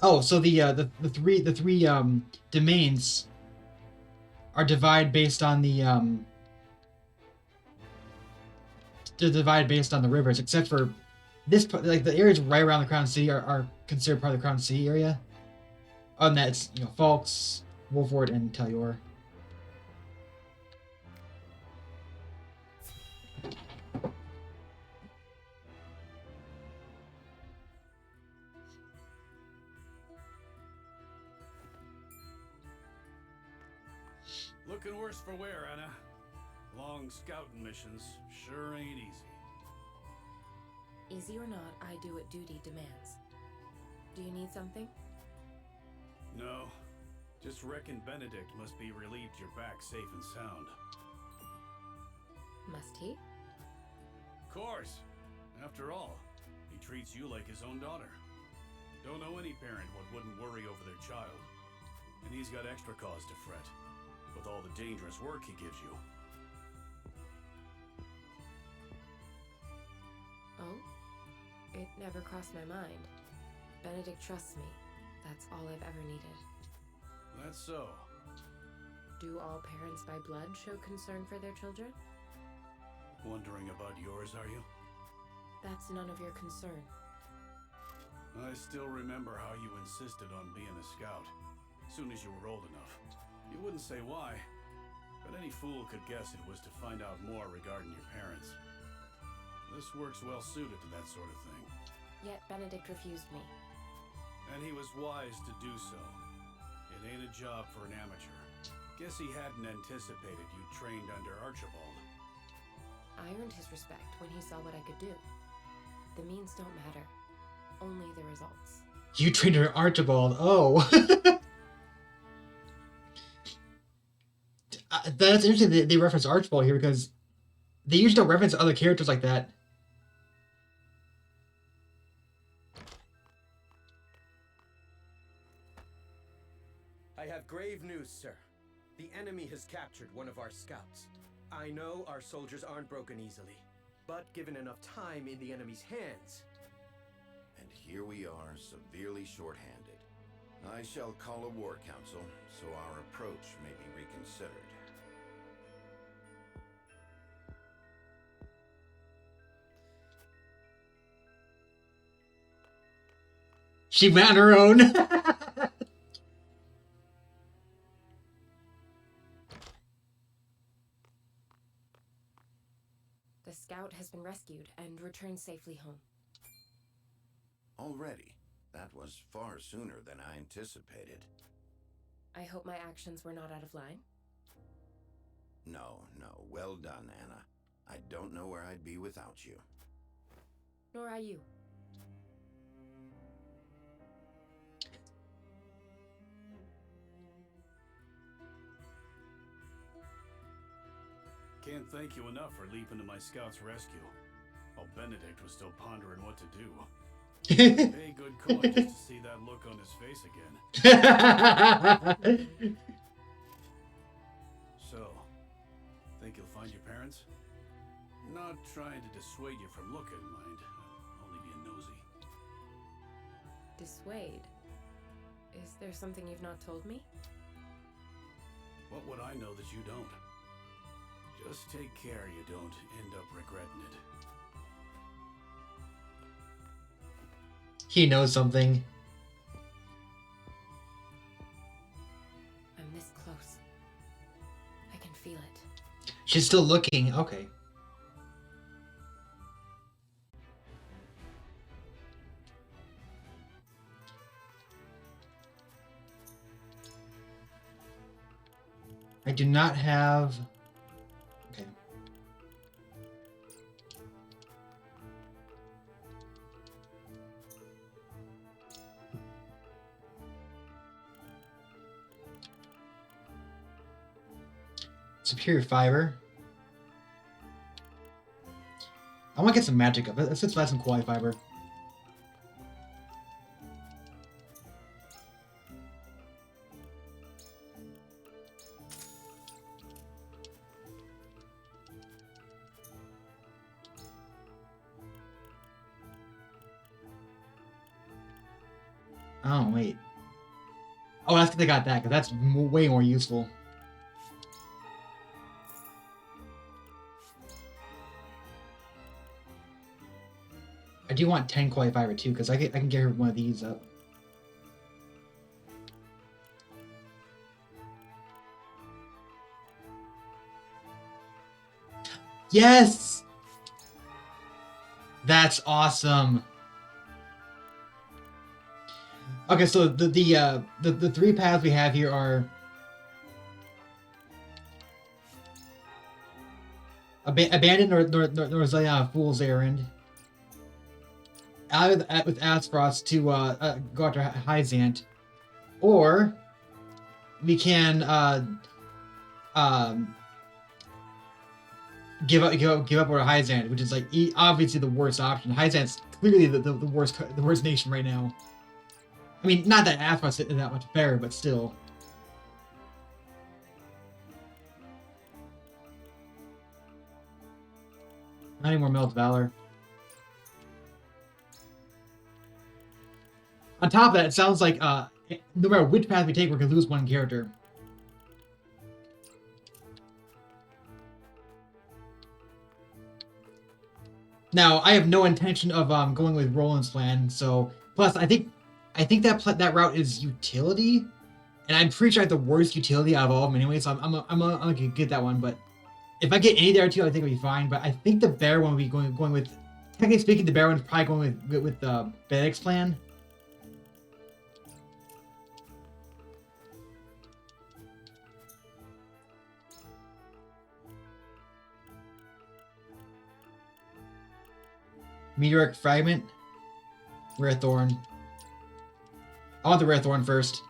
Oh, so the three domains are divided based on the they're divided based on the rivers, except for this, like the areas right around the Crown City are considered part of the Crown City area. On that, it's Falks, Wolford, and Telyor. Looking worse for wear, Anna. Long scouting missions sure ain't easy. Easy or not, I do what duty demands. Do you need something? No. Just reckon Benedict must be relieved you're back safe and sound. Must he? Course. After all, he treats you like his own daughter. Don't know any parent what wouldn't worry over their child. And he's got extra cause to fret, with all the dangerous work he gives you. Oh? It never crossed my mind. Benedict trusts me. That's all I've ever needed. That's so. Do all parents by blood show concern for their children? Wondering about yours, are you? That's none of your concern. I still remember how you insisted on being a scout, soon as you were old enough. You wouldn't say why, but any fool could guess it was to find out more regarding your parents. This works well suited to that sort of thing. Yet Benedict refused me. And he was wise to do so. It ain't a job for an amateur. Guess he hadn't anticipated you trained under Archibald. I earned his respect when he saw what I could do. The means don't matter, only the results. You trained her Archibald. Oh. That's interesting they reference Archibald here because they usually don't reference other characters like that. I have grave news, sir. The enemy has captured one of our scouts. I know our soldiers aren't broken easily, but given enough time in the enemy's hands... And here we are, severely short-handed. I shall call a war council, so our approach may be reconsidered. She went on her own. The scout has been rescued and returned safely home. Already? That was far sooner than I anticipated. I hope my actions were not out of line. No, well done, Anna. I don't know where I'd be without you. Nor I you. Can't thank you enough for leaping to my scout's rescue, while Benedict was still pondering what to do. Pay good coin just to see that look on his face again. So, think you'll find your parents? Not trying to dissuade you from looking, mind. Only being nosy. Dissuade? Is there something you've not told me? What would I know that you don't? Just take care you don't end up regretting it. He knows something. I'm this close. I can feel it. She's still looking. Okay. I do not have... Okay. Superior fiber. I want to get some magic up. Let's just add some quality fiber. Oh, wait. Oh, that's 'cause they got that, because that's way more useful. I do want 10 Koi Fiber too, because I can get her one of these up. Yes! That's awesome. Okay, so the three paths we have here are Abandoned Norzelia Fool's Errand. Out with Aspros to go after Hyzant, or we can give up over Hyzant, which is like obviously the worst option. Hyzant's clearly the worst nation right now. I mean, not that Aspros is that much better, but still. Not any more Mel's Valor. On top of that, it sounds like no matter which path we take, we're gonna lose one character. Now, I have no intention of going with Roland's plan. So, plus, I think that route is utility, and I'm pretty sure I have the worst utility out of all of them anyway. So I'm gonna get that one. But if I get any there too, I think it'll be fine. But I think the bear one will be going with. Technically speaking, the bear one is probably going with the Benedict's plan. Meteoric Fragment. Rare Thorn. I want the Rare Thorn first.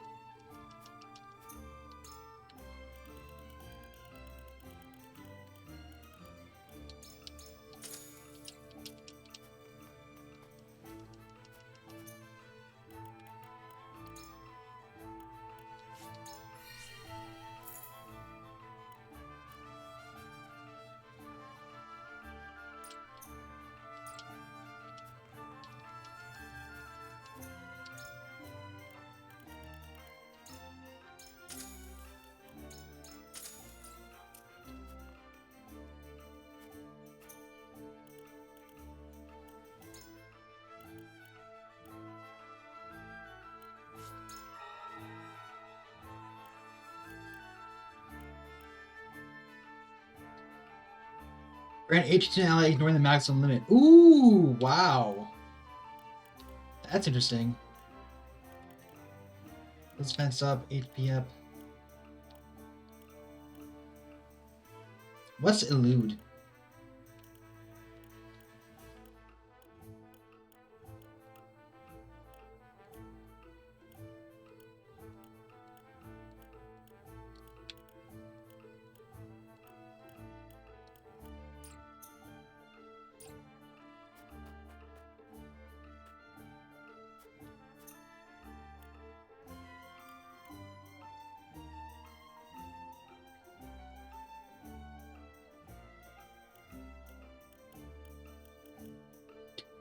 Grant H10 ally ignoring the maximum limit. Ooh, wow. That's interesting. Let's fence up, HP up. What's elude?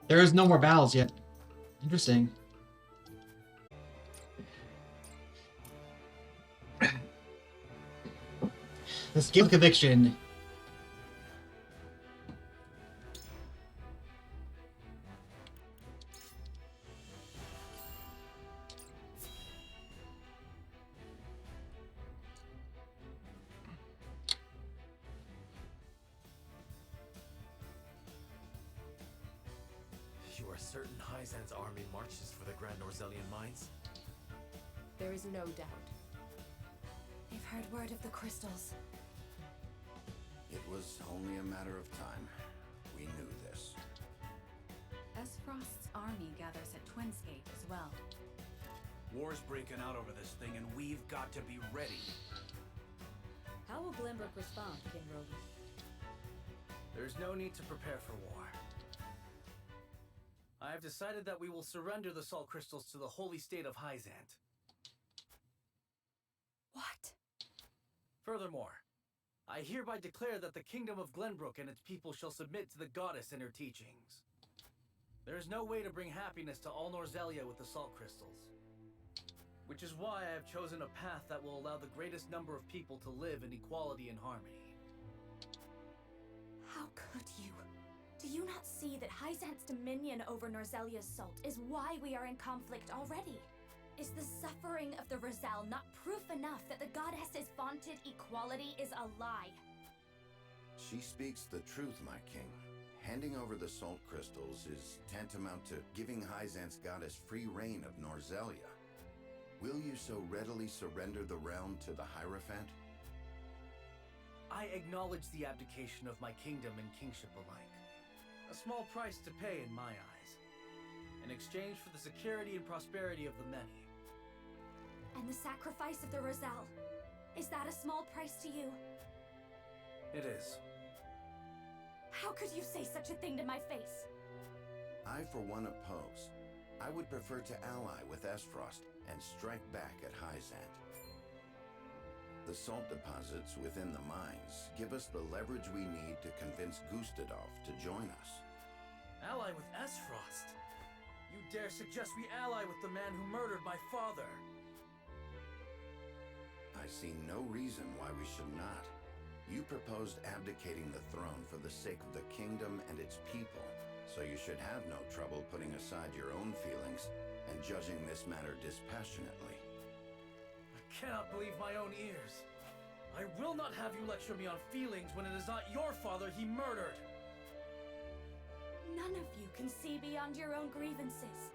There is no more battles yet. Interesting. The Scale of Conviction. You are certain Hyzant's army marches for the Grand Norzelian mines? There is no doubt. They've heard word of the crystals. It was only a matter of time. We knew this. Frost's army gathers at Twinsgate as well. War's breaking out over this thing, and we've got to be ready. How will Glenbrook respond, King Roland? There's no need to prepare for war. I have decided that we will surrender the salt crystals to the holy state of Hyzant. What? Furthermore, I hereby declare that the kingdom of Glenbrook and its people shall submit to the goddess and her teachings. There is no way to bring happiness to all Norzelia with the salt crystals. Which is why I have chosen a path that will allow the greatest number of people to live in equality and harmony. How could you? Do you not see that Hyzant's dominion over Norzelia's salt is why we are in conflict already? Is the suffering of the Rosal not proof enough that the goddess's vaunted equality is a lie? She speaks the truth, my king. Handing over the salt crystals is tantamount to giving Hyzant's goddess free reign of Norzelia. Will you so readily surrender the realm to the Hierophant? I acknowledge the abdication of my kingdom and kingship alike. A small price to pay in my eyes. In exchange for the security and prosperity of the many. And the sacrifice of the Rosal, is that a small price to you? It is. How could you say such a thing to my face? I, for one, oppose. I would prefer to ally with Esfrost and strike back at Hyzant. The salt deposits within the mines give us the leverage we need to convince Gustadolf to join us. Ally with Esfrost? You dare suggest we ally with the man who murdered my father? I see no reason why we should not. You proposed abdicating the throne for the sake of the kingdom and its people, so you should have no trouble putting aside your own feelings and judging this matter dispassionately. I cannot believe my own ears. I will not have you lecture me on feelings when it is not your father he murdered. None of you can see beyond your own grievances.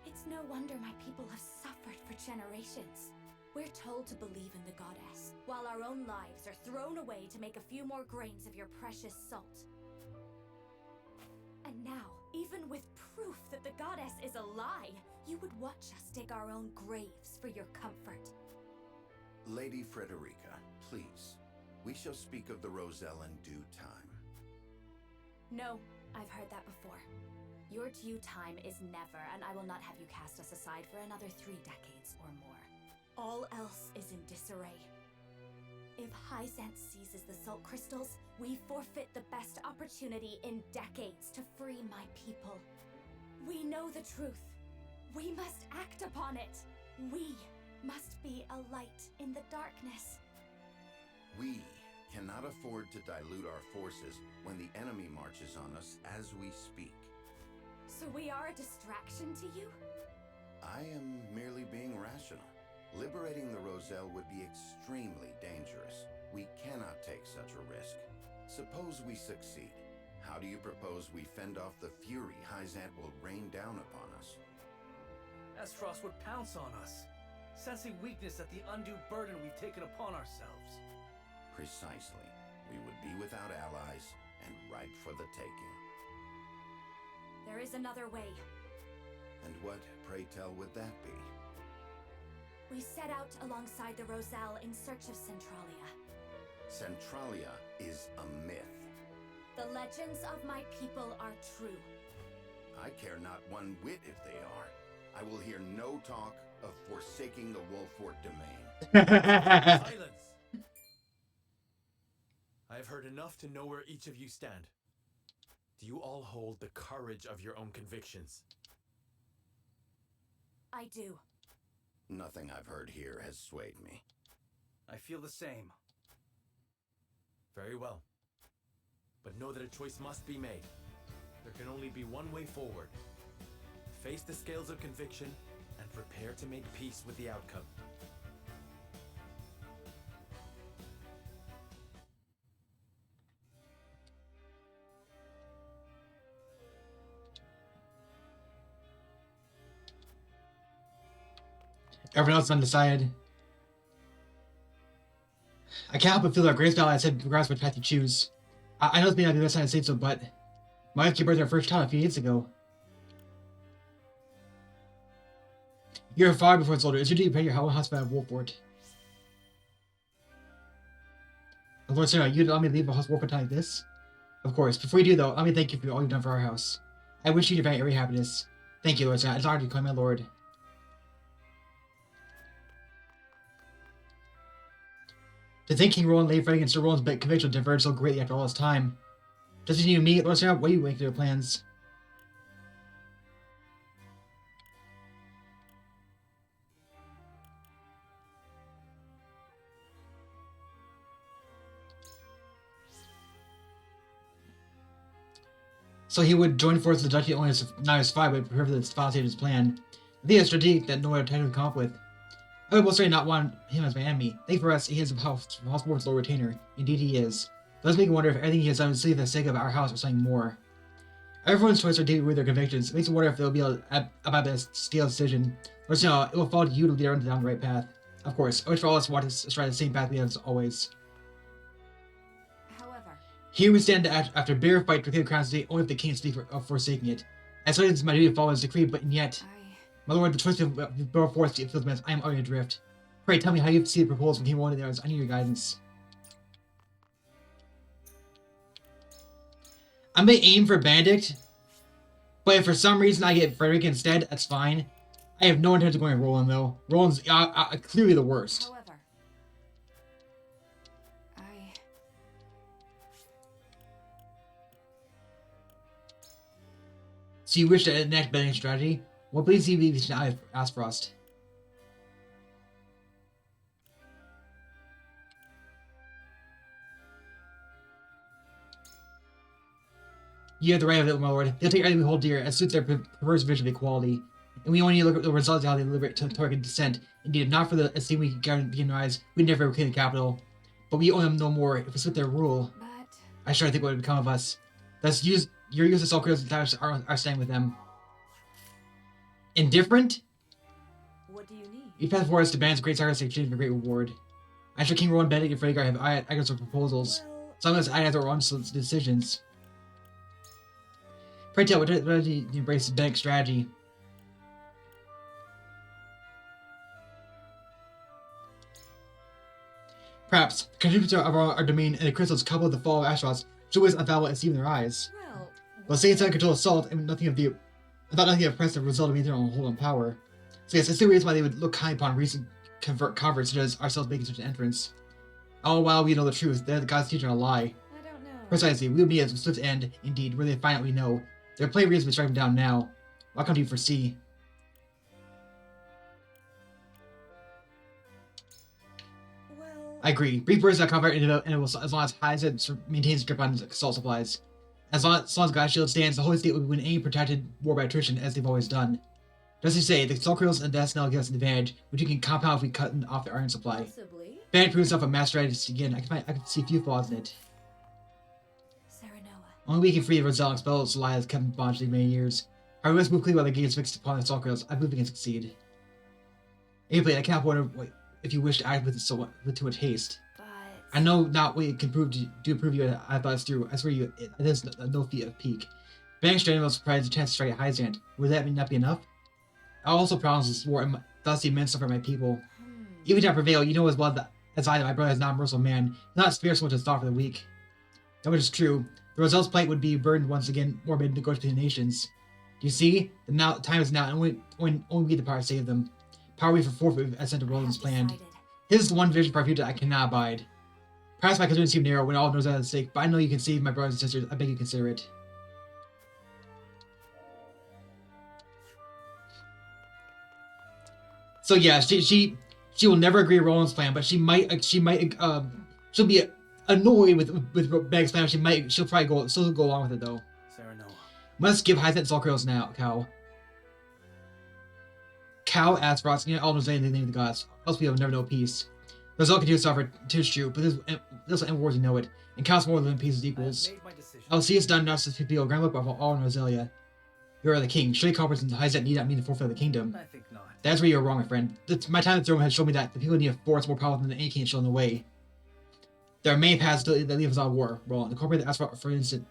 It's no wonder my people have suffered for generations. We're told to believe in the goddess, while our own lives are thrown away to make a few more grains of your precious salt. And now, even with proof that the goddess is a lie, you would watch us dig our own graves for your comfort. Lady Frederica, please. We shall speak of the Roselle in due time. No, I've heard that before. Your due time is never, and I will not have you cast us aside for another 3 decades or more. All else is in disarray. If Hyzant seizes the salt crystals, we forfeit the best opportunity in decades to free my people. We know the truth. We must act upon it. We must be a light in the darkness. We cannot afford to dilute our forces when the enemy marches on us as we speak. So we are a distraction to you? I am merely being rational. Liberating the Roselle would be extremely dangerous. We cannot take such a risk. Suppose we succeed. How do you propose we fend off the fury Hyzant will rain down upon us? Esfrost would pounce on us, sensing weakness at the undue burden we've taken upon ourselves. Precisely. We would be without allies and ripe for the taking. There is another way. And what, pray tell, would that be? We set out alongside the Roselle in search of Centralia. Centralia is a myth. The legends of my people are true. I care not one whit if they are. I will hear no talk of forsaking the Wolfort domain. Silence! I have heard enough to know where each of you stand. Do you all hold the courage of your own convictions? I do. Nothing I've heard here has swayed me. I feel the same. Very well. But know that a choice must be made. There can only be one way forward. Face the scales of conviction and prepare to make peace with the outcome. Everyone else is undecided. I can't help but feel that Grace Valley said regardless of which path you choose. I know it's may not be the best time to say so, but my wife gave birth to our first child a few days ago. You're far before it's older. It's your duty to pay your husband of Wolfort. Lord Sarah, you'd allow me to leave a house Wolfort time like this? Of course. Before you do, though, let me thank you for all you've done for our house. I wish you to find every happiness. Thank you, Lord Sarah. It's honored to call my lord. To think King Roland lay fighting against Sir Roland's conviction diverged so greatly after all this time. Doesn't you meet, Lord Sarah? What do you make of their plans? So he would join forces with the duchy only as not as spy, but prepare for the final stage of his plan. I think it's strategic that no one attempted to come up with. I would most certainly not want him as my enemy. Thank for us, he is a house board's loyal retainer. Indeed he is. It does make me wonder if everything he has done is simply for the sake of our house or something more. Everyone's choices are deeply with their convictions. It makes me wonder if they'll be about this steel decision. Or so, it will fall to you to lead everyone down the right path. Of course, I wish for all of us want to stride the same path we have as always. However, Here we stand after a bitter fight to reclaim the crown state, only if the king speaks of forsaking it. As such, it's my duty to follow his decree, but yet, my lord, the choice of before force to influence I am already adrift. Pray tell me how you see the proposal from King Rowan there. I need your guidance. I may aim for Bandit, but if for some reason I get Frederick instead, that's fine. I have no intention of going with Roland though. Roland's clearly the worst. however, So you wish to enact Bandit's strategy? Well, please see me Asfrost. You have the right of it, my lord. They'll take everything we hold dear as suits their perverse vision of equality. And we only need to look at the results of how they deliberate target dissent. Indeed, if not for the esteem we gain rise, we'd never reclaim the capital. But we owe them no more if we split their rule. but I sure think what would become of us. Thus, your use of self-critical attacks are staying with them. Indifferent? what do you need? You path for us demands great sacrifice in exchange for great reward. I'm sure King Rowan, Benedict, and Frederick have items of proposals. Well, Some of us I have their own decisions. Pray tell, what do you embrace Benedict's strategy? Perhaps, the contributor of our domain and the crystals coupled with the fall of Astaroth should always unavailable and see in their eyes. well, While saying it's under control of Salt, and nothing of the... I thought nothing of press the result of either on hold on power. So yes, it's the reason why they would look kind upon recent converts such as ourselves making such an entrance. All while we know the truth, they're the God's teacher a lie. I don't know. Precisely, we would need a swift end, indeed, where they find out we know. There are plenty of reasons to strike them down now. What come do you foresee? Well, I agree. Brief bursts that cover and it will, as long as Hyzet maintains grip on salt supplies. As long as God's shield stands, the Holy State will win any protected war by attrition, as they've always done. Just to say, the Salt Krills and the SNL give us an advantage, which we can compound if we cut off the iron supply. possibly. Bandit proves himself a master strategist again. I can see few flaws in it. Serenoa. Only we can free the Roselle and expel Celia has kept in bondage these many years. However, let's move quickly while the gates fixed upon the Salt Krills. I believe we can succeed. Anyway, I cannot wonder if you wish to act with too much haste. But I know not what you can prove to prove you I thought it's through. I swear you, it is no feat of peak. Banning Stranded was surprised the chance to strike at Hyzant. Would that not be enough? I also promise this war and thus the immense suffering of my people. Even if I prevail, you know as well as I that my brother is not a merciful man, not spared so much as thought for the weak. That which is true. The Roselle's plight would be burdened once again more by negotiating between the nations. Do you see? The time is now, and only we the power to save them. Power we for forfeit as sent to Roland's planned. decided. His is the one vision for our future I cannot abide. Perhaps my concerns seem narrow when all knows at stake, but I know you can save my brothers and sisters. I beg you consider it. So yeah, she will never agree with Roland's plan, but she'll be annoyed with Bag's plan. She'll probably still go along with it though. Serenoa. Must give Hyzant Sulkrills now, Cow. Cow, Aspros, and all knows anything in the name of the gods. Else we will never know peace. The result continues to suffer, tis true, but this will end wars we know it, and counts more than peace is equals. I've made my decision. I'll see it's done not just to people, Grand Look, but all in Roselia. You are the king. Surely Conference and Hyzant need not mean the forfeit of the kingdom. I think not. That's where you're wrong, my friend. My time at the throne has shown me that the people need a force more powerful than any king shown in the way. There are many paths that leave us out of war. Well, the corporate that asked for instance,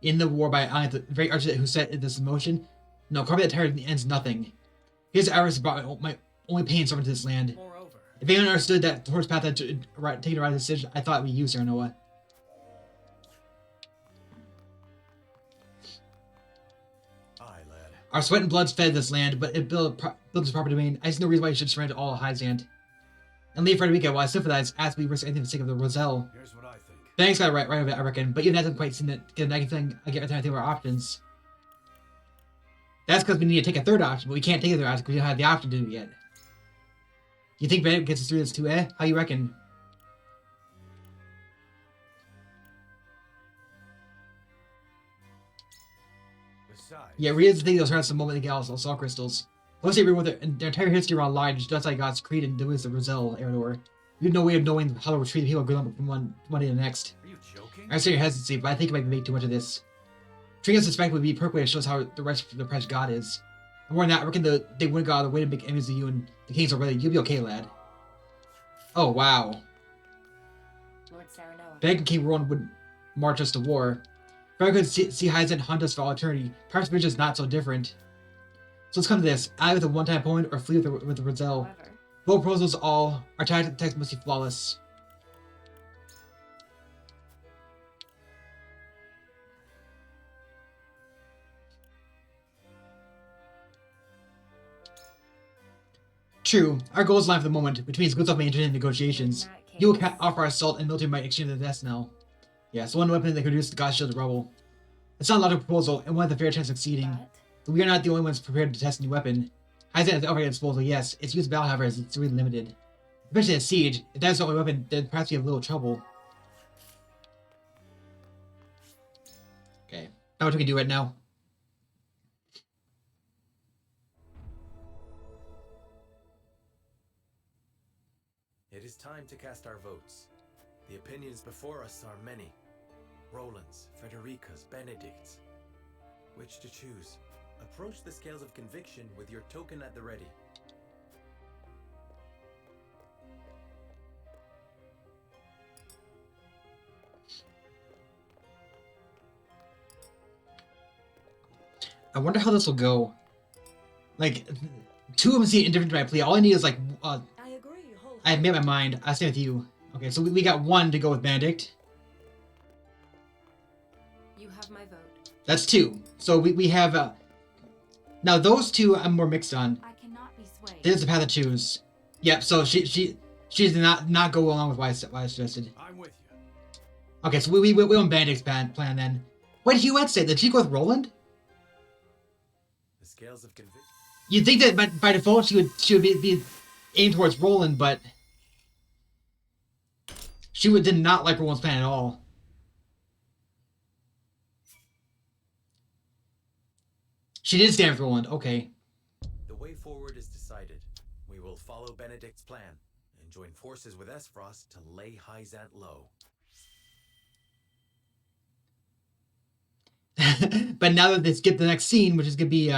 in the war by the very architect who set this in motion. No, corporate that terror ends nothing. His avarice brought my only pain servant to this land. Moreover, If anyone understood that the horse path had taken the right decision, I thought it would be you, Serenoa. Aye, lad. Our sweat and blood's fed this land, but it built its proper domain. I see no reason why you should surrender all of Hyzant. And leave Frederica, while I sympathize, ask me risk anything for the sake of the Roselle. Here's what I think. Thanks, got it right of it, I reckon. But even that doesn't quite seem to get a negative thing. I get every time I think of our options. That's because we need to take a third option, but we can't take a third option because we don't have the option to do it yet. You think Bennett gets us through this too, eh? How you reckon? Yeah, Rita's the thing that turns the moment they get all soul crystals. Let's say everyone with their entire history around line just like God's creed and the ways of Roselle, Eredor. You have no way of knowing how to treat people good from one day to the next. Are you joking? I understand your hesitancy, but I think it might make too much of this. Treating us suspect would be a perfect way to show us how the rest of the Pledge God is. And more than that, I reckon they wouldn't go out of the way to make enemies of you and the kings already. You'll be okay, lad. Oh, wow. Lord Saranoa. Back King Rowan would march us to war. If I could see Hyzant hunt us for all eternity, perhaps we're just not so different. So let's come to this. Ally with a one-time opponent or flee with the Roselle. However, Both proposals all. Our tactics must be flawless. True, our goals lie for the moment, which means good stuff may enter into negotiations. in that case, You will offer our assault and military might exchange the death now. Yes, one weapon that could reduce the God's shield to rubble. It's not a logical proposal, and one with a fair chance of succeeding. But we are not the only ones prepared to test a new weapon. Hyzant has the upper disposal, yes. Its use of battle, however, is really limited. Especially at siege. If that's the only weapon, then perhaps we have a little trouble. Okay, now what we can do right now. It is time to cast our votes. The opinions before us are many. Roland's, Frederica's, Benedict's. Which to choose? Approach the scales of conviction with your token at the ready. I wonder how this will go. Like, two of them seem indifferent to my plea. All I need is like, I agree. I made my mind. I stay with you. Okay, so we got one to go with Benedict. you have my vote. That's two. So we have. Now those two I'm more mixed on. I cannot be swayed. There's the path to choose. Yep. So she did not go along with what I suggested. I'm with you. Okay, so we went Benedict's plan then. What did Huette say? Did she go with Roland? The scales of conviction. You'd think that by default she would be aimed towards Roland, but she did not like Roland's plan at all. She did stand with Roland. Okay. The way forward is decided. We will follow Benedict's plan and join forces with Esfrost to lay Hyzant low. But now that they skip the next scene, which is gonna be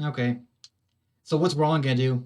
okay. So what's Roland gonna do?